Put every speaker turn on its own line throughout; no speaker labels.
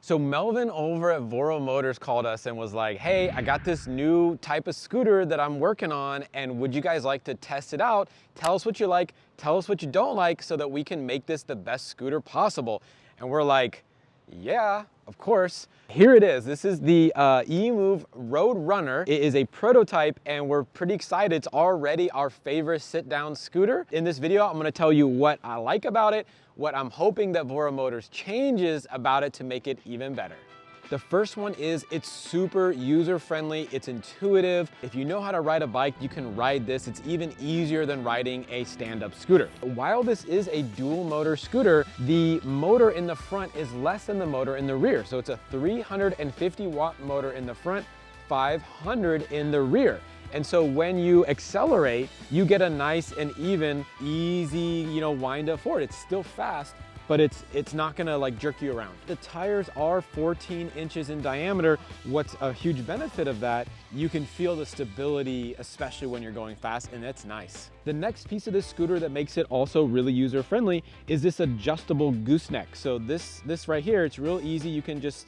So Melvin over at Voro Motors called us and was like, hey, I got this new type of scooter that I'm working on, and would you guys like to test it out? Tell us what you like, tell us what you don't like, so that we can make this the best scooter possible. And we're like, yeah, of course. Here it is. This is the EMOVE ROADRUNNER. It is a prototype and we're pretty excited. It's already our favorite sit-down scooter. In this video, I'm gonna tell you what I like about it, what I'm hoping that Voro Motors changes about it to make it even better. The first one is it's super user-friendly, it's intuitive. If you know how to ride a bike, you can ride this. It's even easier than riding a stand-up scooter. While this is a dual motor scooter, the motor in the front is less than the motor in the rear. So it's a 350 watt motor in the front, 500 in the rear. And so when you accelerate, you get a nice and even, easy, wind up forward. It's still fast, but it's not gonna like jerk you around. The tires are 14 inches in diameter. What's a huge benefit of that, you can feel the stability, especially when you're going fast, and that's nice. The next piece of this scooter that makes it also really user-friendly is this adjustable gooseneck. So this right here, it's real easy. You can just,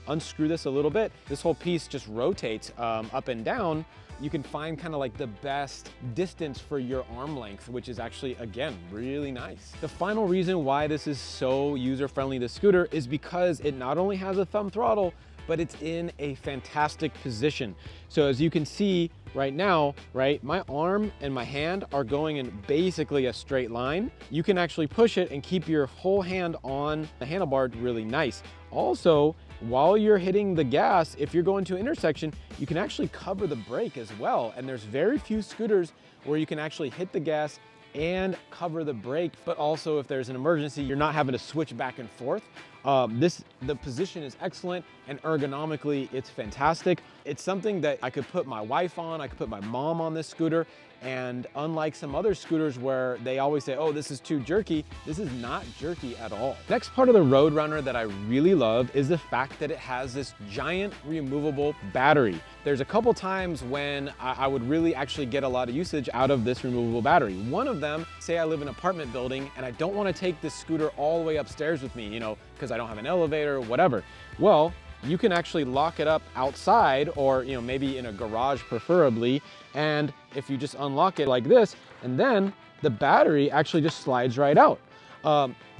unscrew this a little bit. This whole piece just rotates up and down. You can find kind of like the best distance for your arm length, which is actually, again, really nice. The final reason why this is so user-friendly, this scooter, is because it not only has a thumb throttle, but it's in a fantastic position. So as you can see right now, my arm and my hand are going in basically a straight line. You can actually push it and keep your whole hand on the handlebar really nice. Also, while you're hitting the gas, if you're going to an intersection, you can actually cover the brake as well. And there's very few scooters where you can actually hit the gas and cover the brake, but also if there's an emergency, you're not having to switch back and forth. The position is excellent, and ergonomically, it's fantastic. It's something that I could put my wife on, I could put my mom on this scooter, and unlike some other scooters where they always say, oh, this is too jerky, this is not jerky at all. Next part of the RoadRunner that I really love is the fact that it has this giant removable battery. There's a couple times when I would really actually get a lot of usage out of this removable battery. One of them, say I live in an apartment building and I don't want to take this scooter all the way upstairs with me, because I don't have an elevator or whatever. Well, you can actually lock it up outside, or maybe in a garage preferably, and if you just unlock it like this, and then the battery actually just slides right out.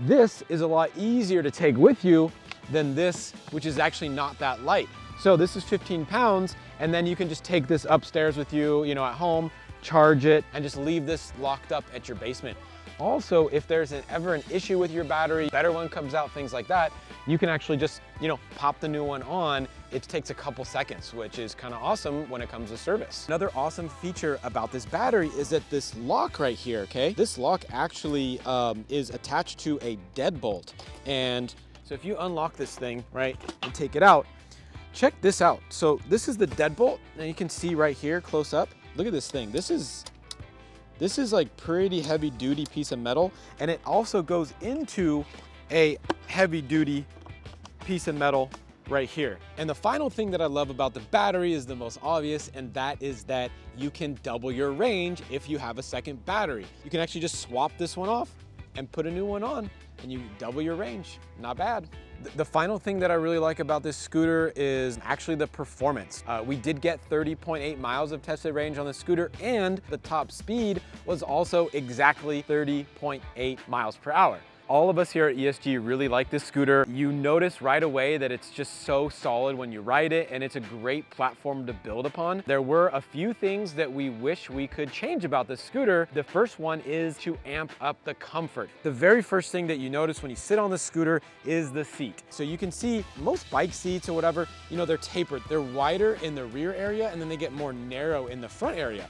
This is a lot easier to take with you than this, which is actually not that light. So this is 15 pounds, and then you can just take this upstairs with you, at home, charge it, and just leave this locked up at your basement. Also, if there's ever an issue with your battery, better one comes out, things like that, you can actually just, pop the new one on. It takes a couple seconds, which is kind of awesome when it comes to service. Another awesome feature about this battery is that this lock right here, okay? This lock actually is attached to a deadbolt. And so if you unlock this thing, and take it out, check this out. So this is the deadbolt, and you can see right here, close up. Look at this thing. This is like pretty heavy duty piece of metal, and it also goes into a heavy duty piece of metal right here. And the final thing that I love about the battery is the most obvious, and that is that you can double your range if you have a second battery. You can actually just swap this one off and put a new one on, and you double your range. Not bad. The final thing that I really like about this scooter is actually the performance. We did get 30.8 miles of tested range on the scooter, and the top speed was also exactly 30.8 miles per hour. All of us here at ESG really like this scooter. You notice right away that it's just so solid when you ride it, and it's a great platform to build upon. There were a few things that we wish we could change about this scooter. The first one is to amp up the comfort. The very first thing that you notice when you sit on the scooter is the seat. So you can see most bike seats or whatever, they're tapered. They're wider in the rear area, and then they get more narrow in the front area.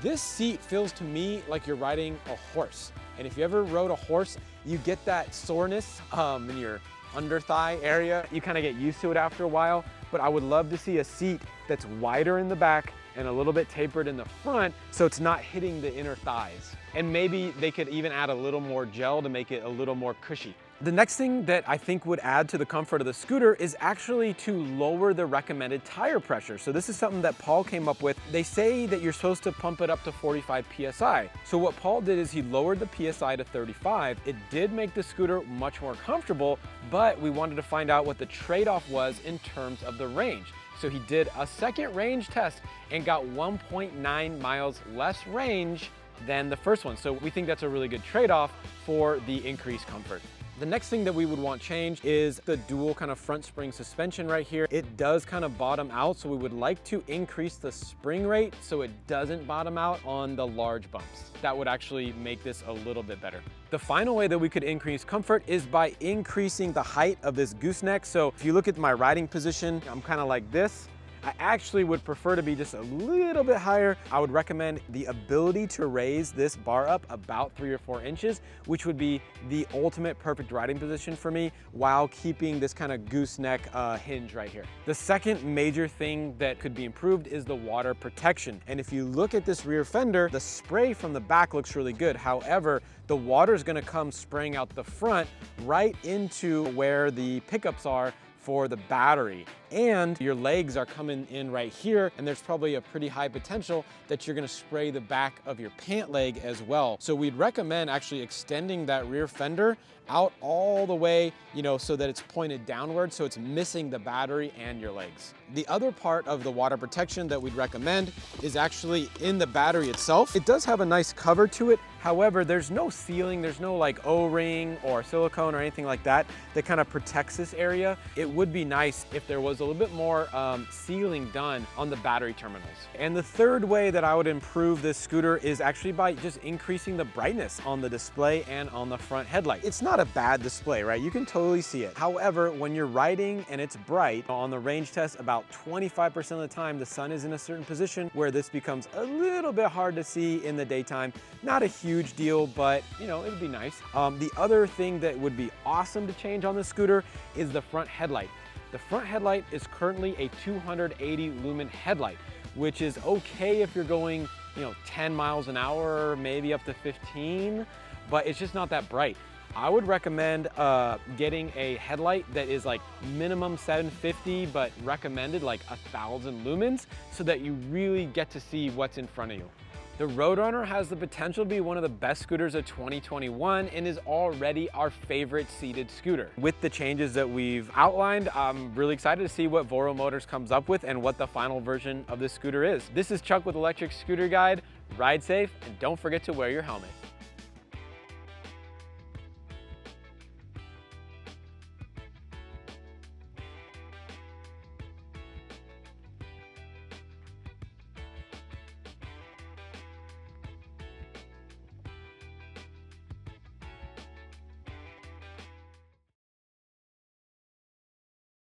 This seat feels to me like you're riding a horse. And if you ever rode a horse, you get that soreness in your under thigh area. You kind of get used to it after a while, but I would love to see a seat that's wider in the back and a little bit tapered in the front, so it's not hitting the inner thighs. And maybe they could even add a little more gel to make it a little more cushy. The next thing that I think would add to the comfort of the scooter is actually to lower the recommended tire pressure. So this is something that Paul came up with. They say that you're supposed to pump it up to 45 PSI. So what Paul did is he lowered the PSI to 35. It did make the scooter much more comfortable, but we wanted to find out what the trade-off was in terms of the range. So he did a second range test and got 1.9 miles less range than the first one. So we think that's a really good trade-off for the increased comfort. The next thing that we would want changed is the dual kind of front spring suspension right here. It does kind of bottom out, so we would like to increase the spring rate so it doesn't bottom out on the large bumps. That would actually make this a little bit better. The final way that we could increase comfort is by increasing the height of this gooseneck. So if you look at my riding position, I'm kind of like this. I actually would prefer to be just a little bit higher. I would recommend the ability to raise this bar up about 3 or 4 inches, which would be the ultimate perfect riding position for me while keeping this kind of gooseneck hinge right here. The second major thing that could be improved is the water protection. And if you look at this rear fender, the spray from the back looks really good. However, the water is gonna come spraying out the front right into where the pickups are for the battery, and your legs are coming in right here, and there's probably a pretty high potential that you're gonna spray the back of your pant leg as well. So we'd recommend actually extending that rear fender out all the way, so that it's pointed downward, so it's missing the battery and your legs. The other part of the water protection that we'd recommend is actually in the battery itself. It does have a nice cover to it. However, there's no sealing, there's no like O-ring or silicone or anything like that that kind of protects this area. It would be nice if there was a little bit more sealing done on the battery terminals. And the third way that I would improve this scooter is actually by just increasing the brightness on the display and on the front headlight. It's not a bad display, right? You can totally see it. However, when you're riding and it's bright, on the range test, about 25% of the time, the sun is in a certain position where this becomes a little bit hard to see in the daytime. Not a huge deal, but it would be nice. The other thing that would be awesome to change on this scooter is the front headlight. The front headlight is currently a 280 lumen headlight, which is okay if you're going 10 miles an hour, maybe up to 15, but it's just not that bright. I would recommend getting a headlight that is like minimum 750, but recommended like 1,000 lumens so that you really get to see what's in front of you. The Roadrunner has the potential to be one of the best scooters of 2021 and is already our favorite seated scooter. With the changes that we've outlined, I'm really excited to see what Voro Motors comes up with and what the final version of this scooter is. This is Chuck with Electric Scooter Guide. Ride safe and don't forget to wear your helmet.